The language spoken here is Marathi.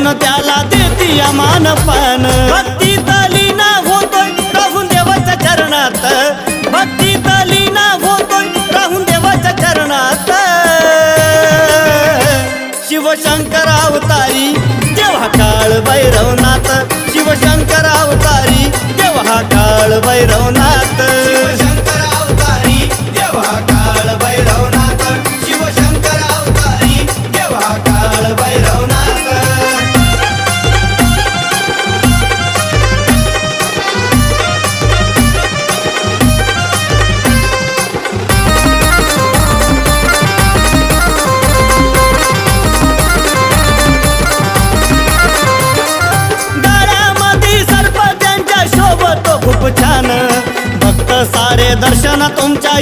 म्हणून त्याला देती मानपान भक्तीत लीन होतोय राहून देवाच्या चरणात भक्तीत लीन होतोय राहून देवाच्या चरणात शिवशंकर अवतारी देवा काळ भैरवनाथ शिवशंकर अवतारी देवा काळ भैरवनाथ शिवशंकर अवतारी देवा काळ भैरवनाथ शिवशंकर अवतारी देवा काळ भैरवनाथ खूप छान भक्त सारे दर्शन तुमच्या